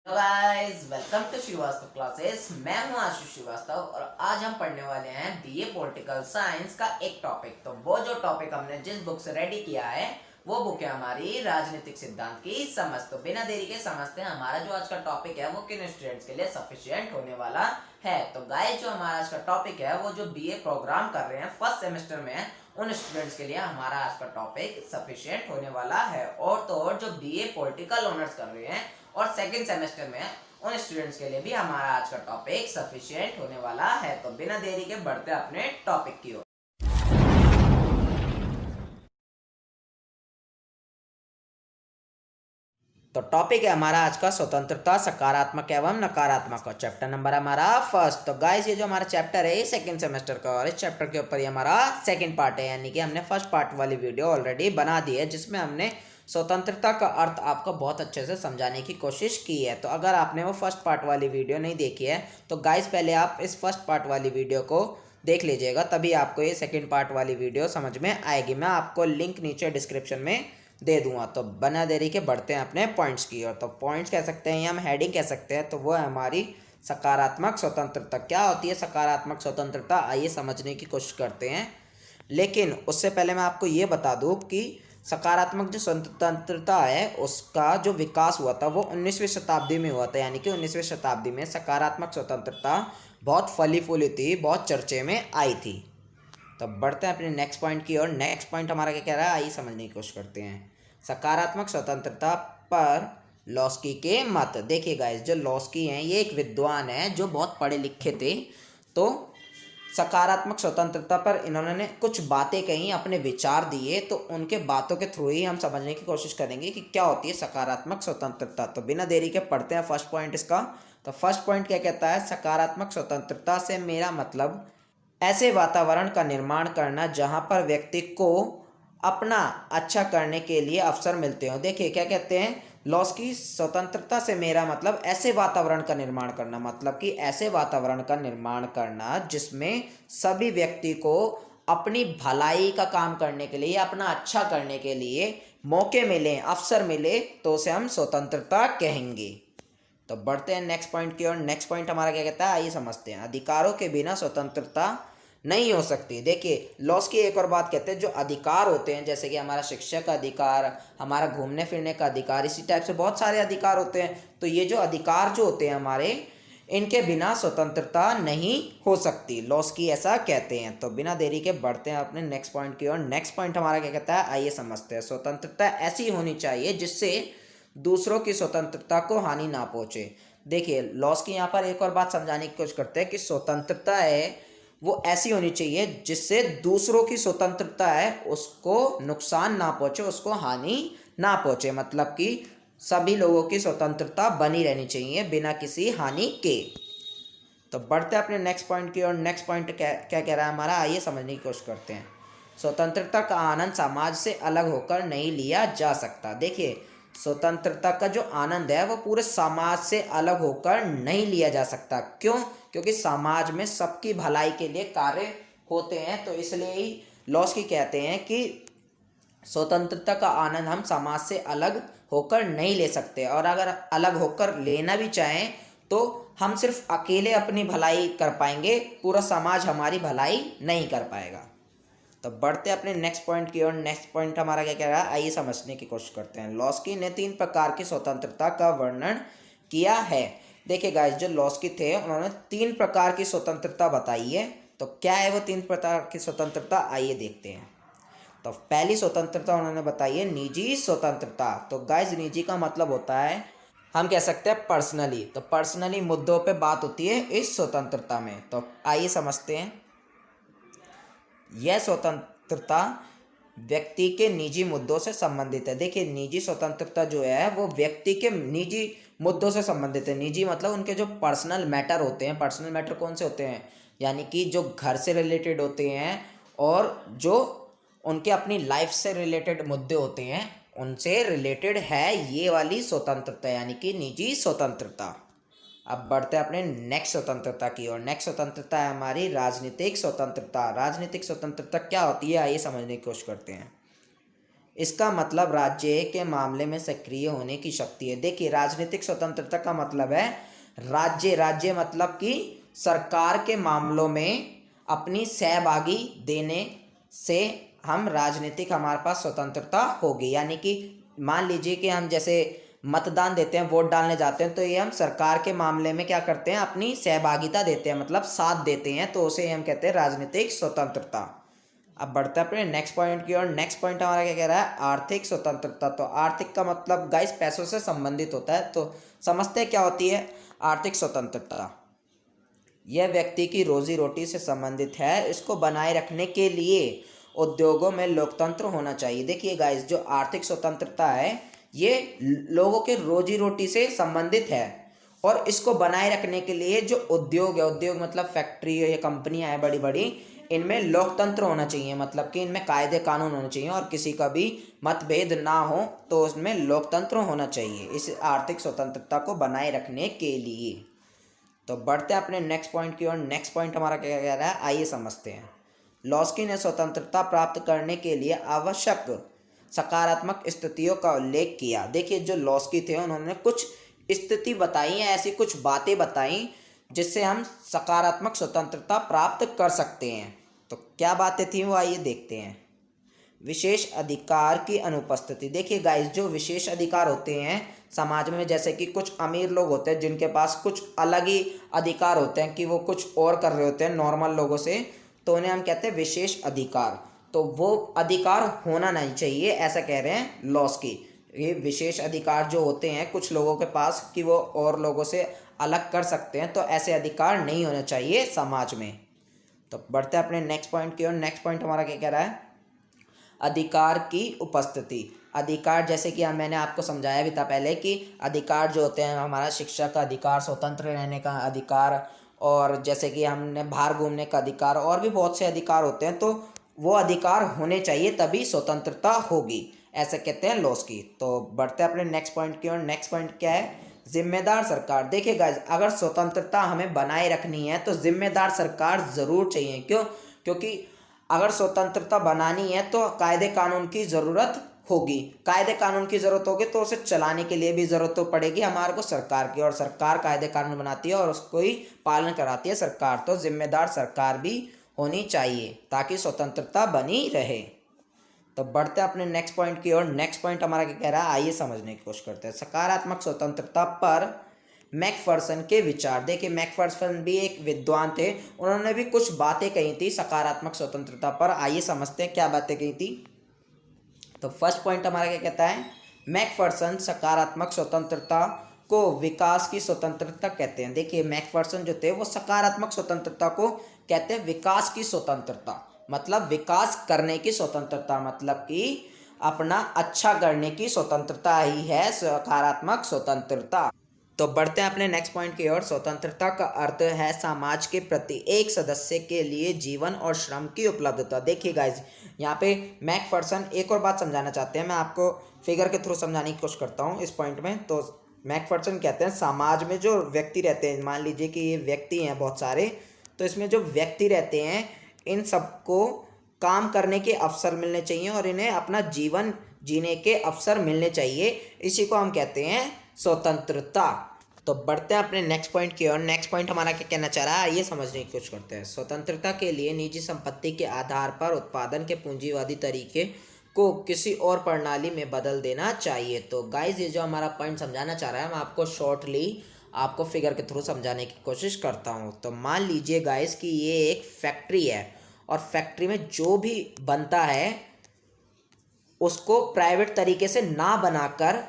Guys welcome to Shrivastava classes. मैं हूं आशीष श्रीवास्तव और आज हम पढ़ने वाले हैं बीए पॉलिटिकल साइंस का एक टॉपिक। तो वो जो टॉपिक हमने जिस बुक से रेडी किया है वो बुक है हमारी राजनीतिक सिद्धांत की समझ। तो बिना देरी के समझते हैं हमारा जो आज का टॉपिक है वो किन स्टूडेंट्स के लिए सफिशिएंट होने वाला है। तो गाइस जो हमारा आज का टॉपिक है वो जो बीए प्रोग्राम कर रहे हैं फर्स्ट सेमेस्टर में उन स्टूडेंट्स के लिए हमारा आज का टॉपिक सफिशिएंट होने वाला है। और तो और जो बीए पॉलिटिकल ऑनर्स कर रहे हैं और सेकंड सेमेस्टर में उन स्टूडेंट्स के लिए भी हमारा आज का टॉपिक सफिशिएंट होने वाला है। तो बिना देरी के बढ़ते अपने टॉपिक की ओर। तो टॉपिक है हमारा आज का स्वतंत्रता सकारात्मक एवं नकारात्मक का चैप्टर नंबर हमारा फर्स्ट। तो गाइस ये जो हमारा चैप्टर है ये सेकंड सेमेस्टर का और इस चैप्टर के ऊपर ये हमारा सेकंड पार्ट है, यानी कि हमने फर्स्ट पार्ट वाली वीडियो ऑलरेडी बना दी है जिसमें हमने स्वतंत्रता का अर्थ आपको बहुत अच्छे से समझाने की कोशिश की है। तो अगर आपने वो फर्स्ट पार्ट वाली वीडियो नहीं देखी है तो गाइस पहले आप इस फर्स्ट पार्ट वाली वीडियो को देख लीजिएगा, तभी आपको ये सेकंड पार्ट वाली वीडियो समझ में आएगी। मैं आपको लिंक नीचे डिस्क्रिप्शन में दे दूंगा। तो बिना देरी के बढ़ते हैं अपने पॉइंट्स की ओर। तो पॉइंट्स कह सकते हैं या हम हेडिंग कह सकते हैं, तो वो है हमारी सकारात्मक स्वतंत्रता। क्या होती है सकारात्मक स्वतंत्रता, आइए समझने की कोशिश करते हैं। लेकिन उससे पहले मैं आपको ये बता दूं कि सकारात्मक जो स्वतंत्रता है उसका जो विकास हुआ था वो 19वीं शताब्दी में हुआ था, यानी कि 19वीं शताब्दी में सकारात्मक स्वतंत्रता बहुत फली फूली थी, बहुत चर्चे में आई थी। तो बढ़ते हैं अपने नेक्स्ट पॉइंट की ओर। नेक्स्ट पॉइंट हमारा क्या कह रहा है, आइए समझने की कोशिश करते हैं। सकारात्मक स्वतंत्रता पर लॉस्की के मत। देखिए गाइस जो लॉस्की हैं ये एक विद्वान है जो बहुत पढ़े लिखे थे। तो सकारात्मक स्वतंत्रता पर इन्होंने कुछ बातें कही, अपने विचार दिए, तो उनके बातों के थ्रू ही हम समझने की कोशिश करेंगे कि क्या होती है सकारात्मक स्वतंत्रता। तो बिना देरी के पढ़ते हैं फर्स्ट पॉइंट इसका। तो फर्स्ट पॉइंट क्या कहता है, सकारात्मक स्वतंत्रता से मेरा मतलब ऐसे वातावरण का निर्माण करना जहां पर व्यक्ति को अपना अच्छा करने के लिए अवसर मिलते हो। देखिए क्या कहते हैं लॉस्की, स्वतंत्रता से मेरा मतलब ऐसे वातावरण का निर्माण करना, मतलब कि ऐसे वातावरण का निर्माण करना जिसमें सभी व्यक्ति को अपनी भलाई का काम करने के लिए, अपना अच्छा करने के लिए मौके मिले, अवसर मिले, तो उसे हम स्वतंत्रता कहेंगे। तो बढ़ते हैं नेक्स्ट पॉइंट की ओर। नेक्स्ट पॉइंट हमारा क्या कहता है, आइए समझते हैं। अधिकारों के बिना स्वतंत्रता नहीं हो सकती। देखिए लॉस की एक और बात कहते हैं, जो अधिकार होते हैं जैसे कि हमारा शिक्षा का अधिकार, हमारा घूमने फिरने का अधिकार, इसी टाइप से बहुत सारे अधिकार होते हैं। तो ये जो अधिकार जो होते हैं हमारे, इनके बिना स्वतंत्रता नहीं हो सकती, लॉस की ऐसा कहते हैं। तो बिना देरी के बढ़ते हैं अपने नेक्स्ट पॉइंट की ओर। नेक्स्ट पॉइंट हमारा क्या कहता है, आइए समझते हैं। स्वतंत्रता ऐसी होनी चाहिए जिससे दूसरों की स्वतंत्रता को हानि ना पहुंचे। देखिए लॉस की यहाँ पर एक और बात समझाने की कोशिश करते हैं कि स्वतंत्रता है वो ऐसी होनी चाहिए जिससे दूसरों की स्वतंत्रता है उसको नुकसान ना पहुंचे, उसको हानि ना पहुंचे, मतलब कि सभी लोगों की स्वतंत्रता बनी रहनी चाहिए बिना किसी हानि के। तो बढ़ते हैं अपने नेक्स्ट पॉइंट की और। नेक्स्ट पॉइंट क्या क्या कह रहा है हमारा, आइए समझने की कोशिश करते हैं। स्वतंत्रता का आनंद समाज से अलग होकर नहीं लिया जा सकता। देखिए स्वतंत्रता का जो आनंद है वो पूरे समाज से अलग होकर नहीं लिया जा सकता। क्यों? क्योंकि समाज में सबकी भलाई के लिए कार्य होते हैं। तो इसलिए ही लॉस की कहते हैं कि स्वतंत्रता का आनंद हम समाज से अलग होकर नहीं ले सकते, और अगर अलग होकर लेना भी चाहें तो हम सिर्फ अकेले अपनी भलाई कर पाएंगे, पूरा समाज हमारी भलाई नहीं कर पाएगा। तो बढ़ते अपने नेक्स्ट पॉइंट की ओर। नेक्स्ट पॉइंट हमारा क्या कह रहा है, आइए समझने की कोशिश करते हैं। लॉस्की ने 3 प्रकार की स्वतंत्रता का वर्णन किया है। देखिए गाइस जो लॉस्की थे उन्होंने 3 प्रकार की स्वतंत्रता बताई है। तो क्या है वो 3 प्रकार की स्वतंत्रता, आइए देखते हैं। तो पहली स्वतंत्रता उन्होंने बताई है निजी स्वतंत्रता। तो गाइस निजी का मतलब होता है, हम कह सकते हैं पर्सनली। तो पर्सनली मुद्दों पे बात होती है इस स्वतंत्रता में। तो आइए समझते हैं। यह स्वतंत्रता व्यक्ति के निजी मुद्दों से संबंधित है। देखिए निजी स्वतंत्रता जो है वो व्यक्ति के निजी मुद्दों से संबंधित है। निजी मतलब उनके जो पर्सनल मैटर होते हैं। पर्सनल मैटर कौन से होते हैं, यानी कि जो घर से रिलेटेड होते हैं और जो उनके अपनी लाइफ से रिलेटेड मुद्दे होते हैं, उनसे रिलेटेड है ये वाली स्वतंत्रता, यानी कि निजी स्वतंत्रता। अब बढ़ते हैं अपने नेक्स्ट स्वतंत्रता की ओर। नेक्स्ट स्वतंत्रता है हमारी राजनीतिक स्वतंत्रता। राजनीतिक स्वतंत्रता क्या होती है, आइए समझने की कोशिश करते हैं। इसका मतलब राज्य के मामले में सक्रिय होने की शक्ति है। देखिए राजनीतिक स्वतंत्रता का मतलब है राज्य मतलब कि सरकार के मामलों में अपनी सहभागी देने से हम राजनीतिक हमारे पास स्वतंत्रता होगी। यानी कि मान लीजिए कि हम जैसे मतदान देते हैं, वोट डालने जाते हैं, तो ये हम सरकार के मामले में क्या करते हैं, अपनी सहभागिता देते हैं, मतलब साथ देते हैं, तो उसे हम कहते हैं राजनीतिक स्वतंत्रता। अब बढ़ते हैं अपने नेक्स्ट पॉइंट की ओर। नेक्स्ट पॉइंट हमारा क्या कह रहा है, आर्थिक स्वतंत्रता। तो आर्थिक का मतलब गाइस पैसों से संबंधित होता है। तो समझते हैं क्या होती है आर्थिक स्वतंत्रता। यह व्यक्ति की रोजी रोटी से संबंधित है। इसको बनाए रखने के लिए उद्योगों में लोकतंत्र होना चाहिए। देखिए गाइस जो आर्थिक स्वतंत्रता है ये लोगों के रोजी रोटी से संबंधित है, और इसको बनाए रखने के लिए जो उद्योग है, उद्योग मतलब फैक्ट्री या कंपनियां हैं बड़ी बड़ी, इनमें लोकतंत्र होना चाहिए, मतलब कि इनमें कायदे कानून होने चाहिए और किसी का भी मतभेद ना हो, तो उसमें लोकतंत्र होना चाहिए इस आर्थिक स्वतंत्रता को बनाए रखने के लिए। तो बढ़ते हैं अपने नेक्स्ट पॉइंट की ओर। नेक्स्ट पॉइंट हमारा क्या कह रहा है, आइए समझते हैं। लॉस्की ने स्वतंत्रता प्राप्त करने के लिए आवश्यक सकारात्मक स्थितियों का उल्लेख किया। देखिए जो लॉस्की थे उन्होंने कुछ स्थिति बताई है, ऐसी कुछ बातें बताई जिससे हम सकारात्मक स्वतंत्रता प्राप्त कर सकते हैं। तो क्या बातें थी वो आइए देखते हैं। विशेष अधिकार की अनुपस्थिति। देखिए गाइस जो विशेष अधिकार होते हैं समाज में, जैसे कि कुछ अमीर लोग होते हैं जिनके पास कुछ अलग ही अधिकार होते हैं कि वो कुछ और कर रहे होते हैं नॉर्मल लोगों से, तो उन्हें हम कहते हैं विशेष अधिकार। तो वो अधिकार होना नहीं चाहिए, ऐसा कह रहे हैं लॉस्की। ये विशेष अधिकार जो होते हैं कुछ लोगों के पास कि वो और लोगों से अलग कर सकते हैं, तो ऐसे अधिकार नहीं होने चाहिए समाज में। तो बढ़ते हैं अपने नेक्स्ट पॉइंट की ओर। नेक्स्ट पॉइंट हमारा क्या कह रहा है, अधिकार की उपस्थिति। अधिकार जैसे कि मैंने आपको समझाया भी था पहले कि अधिकार जो होते हैं हमारा शिक्षा का अधिकार, स्वतंत्र रहने का अधिकार, और जैसे कि हमने बाहर घूमने का अधिकार, और भी बहुत से अधिकार होते हैं, तो वो अधिकार होने चाहिए तभी स्वतंत्रता होगी, ऐसा कहते हैं लॉस्की। तो बढ़ते हैं अपने नेक्स्ट पॉइंट की ओर। नेक्स्ट पॉइंट क्या है, जिम्मेदार सरकार। देखिए गाइस अगर स्वतंत्रता हमें बनाए रखनी है तो जिम्मेदार सरकार ज़रूर चाहिए। क्यों? क्योंकि अगर स्वतंत्रता बनानी है तो कायदे कानून की ज़रूरत होगी, कायदे कानून की ज़रूरत होगी तो उसे चलाने के लिए भी ज़रूरत तो पड़ेगी हमारे को सरकार की, और सरकार कायदे कानून बनाती है और उसको ही पालन कराती है सरकार। तो जिम्मेदार सरकार भी होनी चाहिए ताकि स्वतंत्रता बनी रहे। तो बढ़ते हैं अपने नेक्स्ट पॉइंट की ओर। नेक्स्ट पॉइंट हमारा क्या कह रहा है, आइए समझने की कोशिश करते हैं। सकारात्मक स्वतंत्रता पर मैकफर्सन के विचार। देखिए मैकफर्सन भी एक विद्वान थे, उन्होंने भी कुछ बातें कही थी सकारात्मक स्वतंत्रता पर। आइए समझते हैं क्या बातें कही थी। तो फर्स्ट पॉइंट हमारा क्या कहता है, मैकफर्सन सकारात्मक स्वतंत्रता को विकास की स्वतंत्रता कहते हैं। देखिए मैकफर्सन जो थे वो सकारात्मक स्वतंत्रता को कहते हैं विकास की स्वतंत्रता, मतलब विकास करने की स्वतंत्रता, मतलब कि अपना अच्छा करने की स्वतंत्रता ही है सकारात्मक स्वतंत्रता। तो बढ़ते हैं अपने नेक्स्ट पॉइंट की ओर। स्वतंत्रता का अर्थ है समाज के प्रति एक सदस्य के लिए जीवन और श्रम की उपलब्धता। देखिए गाइज यहाँ पे मैकफर्सन एक और बात समझाना चाहते हैं, मैं आपको फिगर के थ्रू समझाने की कोशिश करता हूँ इस पॉइंट में। तो मैकफर्सन कहते हैं समाज में जो व्यक्ति रहते हैं, मान लीजिए कि ये व्यक्ति हैं बहुत सारे, तो इसमें जो व्यक्ति रहते हैं इन सबको काम करने के अवसर मिलने चाहिए और इन्हें अपना जीवन जीने के अवसर मिलने चाहिए, इसी को हम कहते हैं स्वतंत्रता। तो बढ़ते हैं अपने नेक्स्ट पॉइंट की ओर। नेक्स्ट पॉइंट हमारा क्या कहना चाह रहा है, ये समझने की कोशिश करते हैं। स्वतंत्रता के लिए निजी संपत्ति के आधार पर उत्पादन के पूंजीवादी तरीके को किसी और प्रणाली में बदल देना चाहिए। तो गाइज ये जो हमारा पॉइंट समझाना चाह रहा है, मैं आपको शॉर्टली आपको फिगर के थ्रू समझाने की कोशिश करता हूँ। तो मान लीजिए गाइज कि ये एक फैक्ट्री है और फैक्ट्री में जो भी बनता है उसको प्राइवेट तरीके से ना बनाकर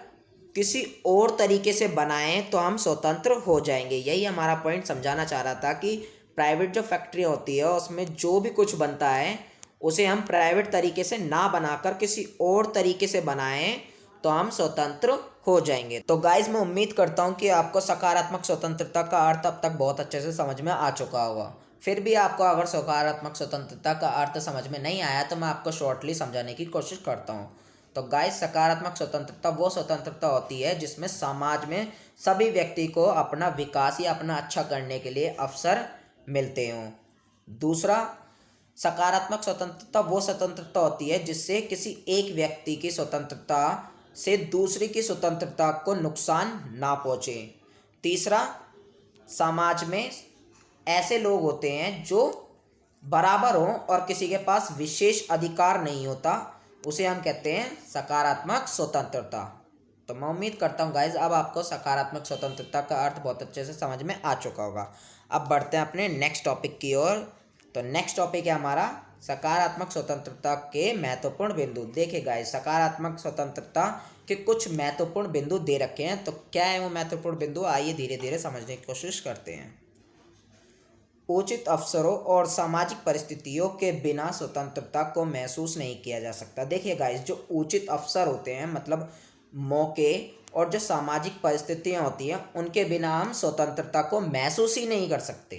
किसी और तरीके से बनाएं तो हम स्वतंत्र हो जाएंगे। यही हमारा पॉइंट समझाना चाह रहा था कि प्राइवेट जो फैक्ट्री होती है उसमें जो भी कुछ बनता है उसे हम प्राइवेट तरीके से ना बनाकर किसी और तरीके से बनाएं तो हम स्वतंत्र हो जाएंगे। तो गाइज मैं उम्मीद करता हूं कि आपको सकारात्मक स्वतंत्रता का अर्थ अब तक बहुत अच्छे से समझ में आ चुका होगा। फिर भी आपको अगर सकारात्मक स्वतंत्रता का अर्थ समझ में नहीं आया तो मैं आपको शॉर्टली समझाने की कोशिश करता हूँ। तो गाइस सकारात्मक स्वतंत्रता वो स्वतंत्रता होती है जिसमें समाज में सभी व्यक्ति को अपना विकास या अपना अच्छा करने के लिए अवसर मिलते हों। दूसरा, सकारात्मक स्वतंत्रता वो स्वतंत्रता होती है जिससे किसी एक व्यक्ति की स्वतंत्रता से दूसरे की स्वतंत्रता को नुकसान ना पहुँचे। तीसरा, समाज में ऐसे लोग होते हैं जो बराबर हों और किसी के पास विशेष अधिकार नहीं होता, उसे हम कहते हैं सकारात्मक स्वतंत्रता। तो मैं उम्मीद करता हूँ गाइज अब आपको सकारात्मक स्वतंत्रता का अर्थ बहुत अच्छे से समझ में आ चुका होगा। अब बढ़ते हैं अपने नेक्स्ट टॉपिक की ओर। तो नेक्स्ट टॉपिक है हमारा सकारात्मक स्वतंत्रता के महत्वपूर्ण बिंदु। देखिए गाइज, सकारात्मक स्वतंत्रता के कुछ महत्वपूर्ण बिंदु दे रखे हैं, तो क्या है वो महत्वपूर्ण बिंदु, आइए धीरे धीरे समझने की कोशिश करते हैं। उचित अवसरों और सामाजिक परिस्थितियों के बिना स्वतंत्रता को महसूस नहीं किया जा सकता। देखिए गाइस, जो उचित अवसर होते हैं मतलब मौके और जो सामाजिक परिस्थितियां होती हैं उनके बिना हम स्वतंत्रता को महसूस ही नहीं कर सकते।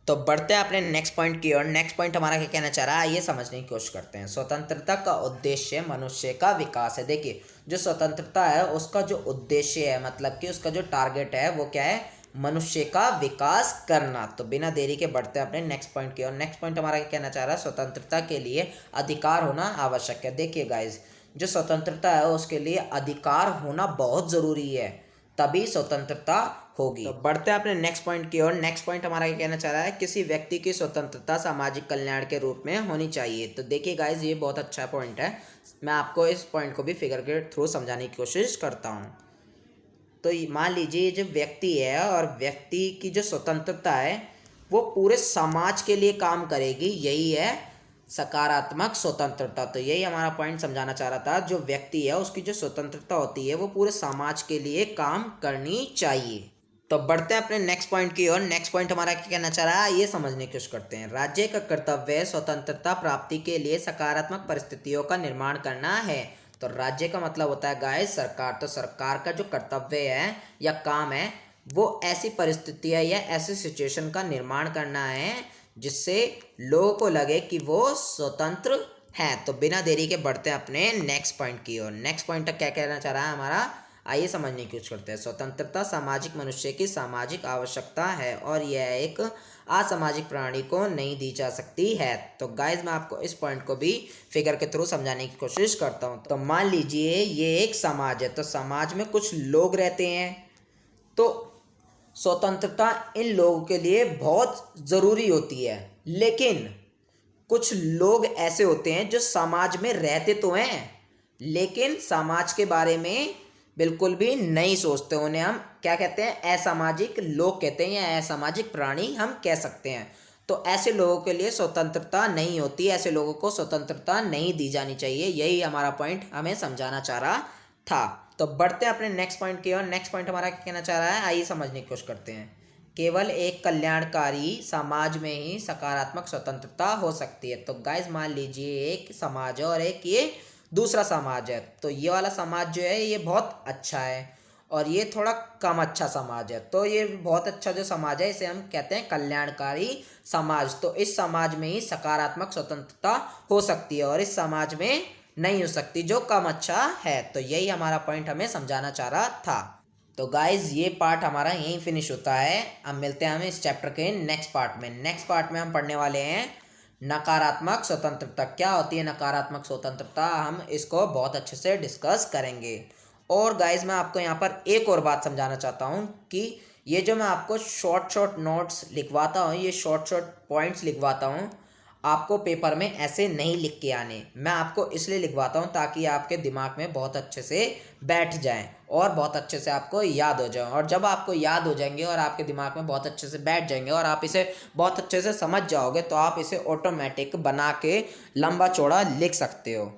तो बढ़ते हैं अपने नेक्स्ट पॉइंट की ओर। नेक्स्ट पॉइंट हमारा क्या कहना चाह रहा है, ये समझने की कोशिश करते हैं। स्वतंत्रता का उद्देश्य मनुष्य का विकास है। देखिए, जो स्वतंत्रता है उसका जो उद्देश्य है मतलब कि उसका जो टारगेट है वो क्या है, मनुष्य का विकास करना। तो बिना देरी के बढ़ते हैं अपने नेक्स्ट पॉइंट की ओर। नेक्स्ट पॉइंट हमारा क्या कहना चाह रहा है, स्वतंत्रता के लिए अधिकार होना आवश्यक है। देखिए गाइज, जो स्वतंत्रता है उसके लिए अधिकार होना बहुत ज़रूरी है, तभी स्वतंत्रता होगी। तो बढ़ते हैं अपने नेक्स्ट पॉइंट की ओर। नेक्स्ट पॉइंट हमारा क्या कहना चाह रहा है, किसी व्यक्ति की स्वतंत्रता सामाजिक कल्याण के रूप में होनी चाहिए। तो देखिए गाइज, ये बहुत अच्छा पॉइंट है, मैं आपको इस पॉइंट को भी फिगर के थ्रू समझाने की कोशिश करता हूँ। तो मान लीजिए जो व्यक्ति है और व्यक्ति की जो स्वतंत्रता है वो पूरे समाज के लिए काम करेगी, यही है सकारात्मक स्वतंत्रता। तो यही हमारा पॉइंट समझाना चाह रहा था, जो व्यक्ति है उसकी जो स्वतंत्रता होती है वो पूरे समाज के लिए काम करनी चाहिए। तो बढ़ते हैं अपने नेक्स्ट पॉइंट की ओर। नेक्स्ट पॉइंट हमारा क्या कहना चाह रहा है, ये समझने की कोशिश करते हैं। राज्य का कर्तव्य स्वतंत्रता प्राप्ति के लिए सकारात्मक परिस्थितियों का निर्माण करना है। तो राज्य का मतलब होता है गाइस सरकार। तो सरकार का जो कर्तव्य है या काम है वो ऐसी परिस्थितियाँ या ऐसी सिचुएशन का निर्माण करना है जिससे लोगों को लगे कि वो स्वतंत्र हैं। तो बिना देरी के बढ़ते हैं अपने नेक्स्ट पॉइंट की ओर। नेक्स्ट पॉइंट क्या कहना चाह रहा है हमारा, आइए समझने की कोशिश करते हैं। स्वतंत्रता सामाजिक मनुष्य की सामाजिक आवश्यकता है और यह एक असामाजिक प्राणी को नहीं दी जा सकती है। तो गाइज, मैं आपको इस पॉइंट को भी फिगर के थ्रू समझाने की कोशिश करता हूँ। तो मान लीजिए ये एक समाज है, तो समाज में कुछ लोग रहते हैं, तो स्वतंत्रता इन लोगों के लिए बहुत ज़रूरी होती है। लेकिन कुछ लोग ऐसे होते हैं जो समाज में रहते तो हैं लेकिन समाज के बारे में बिल्कुल भी नहीं सोचते, उन्हें हम क्या कहते हैं, असामाजिक लोग कहते हैं या असामाजिक प्राणी हम कह सकते हैं। तो ऐसे लोगों के लिए स्वतंत्रता नहीं होती, ऐसे लोगों को स्वतंत्रता नहीं दी जानी चाहिए, यही हमारा पॉइंट हमें समझाना चाह रहा था। तो बढ़ते हैं अपने नेक्स्ट पॉइंट की ओर। नेक्स्ट पॉइंट हमारा क्या कहना चाह रहा है, आइए समझने की कोशिश करते हैं। केवल एक कल्याणकारी समाज में ही सकारात्मक स्वतंत्रता हो सकती है। तो गाइज, मान लीजिए एक समाज है और एक ये दूसरा समाज है, तो ये वाला समाज जो है ये बहुत अच्छा है और ये थोड़ा कम अच्छा समाज है। तो ये बहुत अच्छा जो समाज है इसे हम कहते हैं कल्याणकारी समाज। तो इस समाज में ही सकारात्मक स्वतंत्रता हो सकती है और इस समाज में नहीं हो सकती जो कम अच्छा है। तो यही हमारा पॉइंट हमें समझाना चाह रहा था। तो गाइज, ये पार्ट हमारा यहीं फिनिश होता है। अब मिलते हैं हमें इस चैप्टर के नेक्स्ट पार्ट में। नेक्स्ट पार्ट में हम पढ़ने वाले हैं नकारात्मक स्वतंत्रता। क्या होती है नकारात्मक स्वतंत्रता, हम इसको बहुत अच्छे से डिस्कस करेंगे। और गाइज, मैं आपको यहाँ पर एक और बात समझाना चाहता हूँ कि ये जो मैं आपको शॉर्ट नोट्स लिखवाता हूँ, ये शॉर्ट पॉइंट्स लिखवाता हूँ, आपको पेपर में ऐसे नहीं लिख के आने। मैं आपको इसलिए लिखवाता हूँ ताकि आपके दिमाग में बहुत अच्छे से बैठ जाएं और बहुत अच्छे से आपको याद हो जाए। और जब आपको याद हो जाएंगे और आपके दिमाग में बहुत अच्छे से बैठ जाएंगे और आप इसे बहुत अच्छे से समझ जाओगे तो आप इसे ऑटोमेटिक बना के लंबा चौड़ा लिख सकते हो।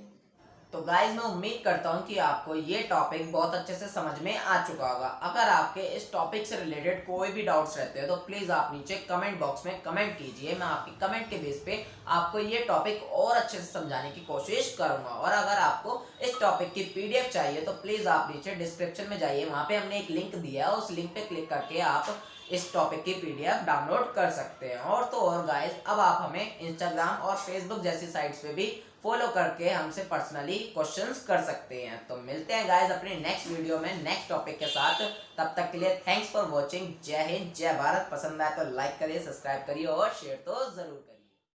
तो गाइज, मैं उम्मीद करता हूँ कि आपको ये टॉपिक बहुत अच्छे से समझ में आ चुका होगा। अगर आपके इस टॉपिक से रिलेटेड कोई भी डाउट्स रहते हैं तो प्लीज़ आप नीचे कमेंट बॉक्स में कमेंट कीजिए। मैं आपकी कमेंट के बेस पे आपको ये टॉपिक और अच्छे से समझाने की कोशिश करूँगा। और अगर आपको इस टॉपिक की PDF चाहिए तो प्लीज़ आप नीचे डिस्क्रिप्शन में जाइए, वहाँ पर हमने एक लिंक दिया है, उस लिंक पर क्लिक करके आप इस टॉपिक की PDF डाउनलोड कर सकते हैं। और तो और गाइज, अब आप हमें इंस्टाग्राम और फेसबुक जैसी साइट्स पे भी फॉलो करके हमसे पर्सनली क्वेश्चंस कर सकते हैं। तो मिलते हैं गाइज अपने नेक्स्ट वीडियो में नेक्स्ट टॉपिक के साथ। तब तक के लिए थैंक्स फॉर वॉचिंग। जय हिंद, जय भारत। पसंद आए तो लाइक करिए, सब्सक्राइब करिए और शेयर तो जरूर करिए।